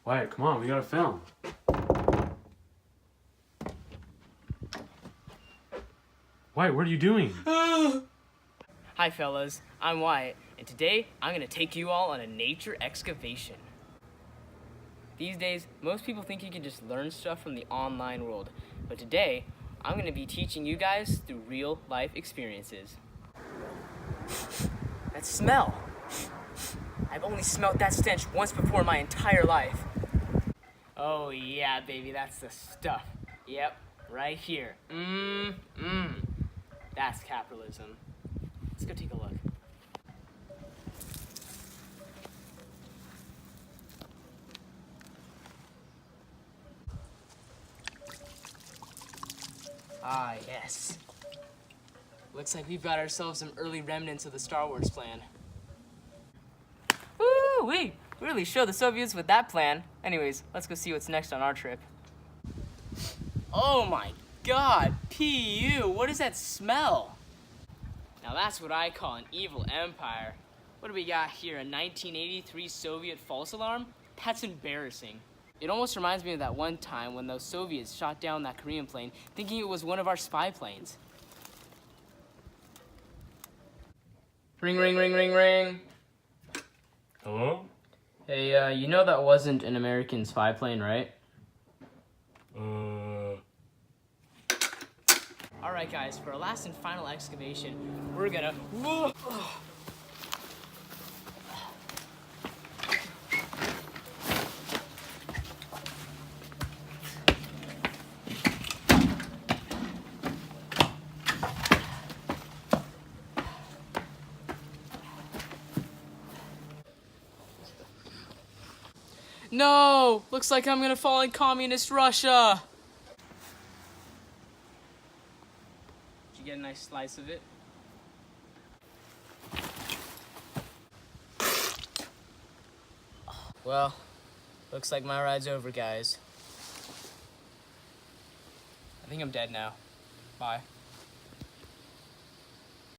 Wyatt, come on, we gotta film. Wyatt, what are you doing? Hi fellas, I'm Wyatt, and today I'm gonna take you all on a nature excavation. These days, most people think you can just learn stuff from the online world, but today, I'm gonna be teaching you guys through real life experiences. That smell! I've only smelled that stench once before in my entire life. Oh yeah, baby, that's the stuff. Yep, right here. That's capitalism. Let's go take a look. Ah, yes. Looks like we've got ourselves some early remnants of the Star Wars plan. Woo! We really showed the Soviets with that plan. Anyways, let's go see what's next on our trip. Oh my god, PU, what is that smell? Now that's what I call an evil empire. What do we got here, a 1983 Soviet false alarm? That's embarrassing. It almost reminds me of that one time when those Soviets shot down that Korean plane thinking it was one of our spy planes. Ring, ring, ring, ring, ring. Hello? Hey, you know that wasn't an American spy plane, right? Alright guys, for our last and final excavation, we're gonna... Whoa! No! Looks like I'm gonna fall in communist Russia! Did you get a nice slice of it? Well, looks like my ride's over, guys. I think I'm dead now. Bye.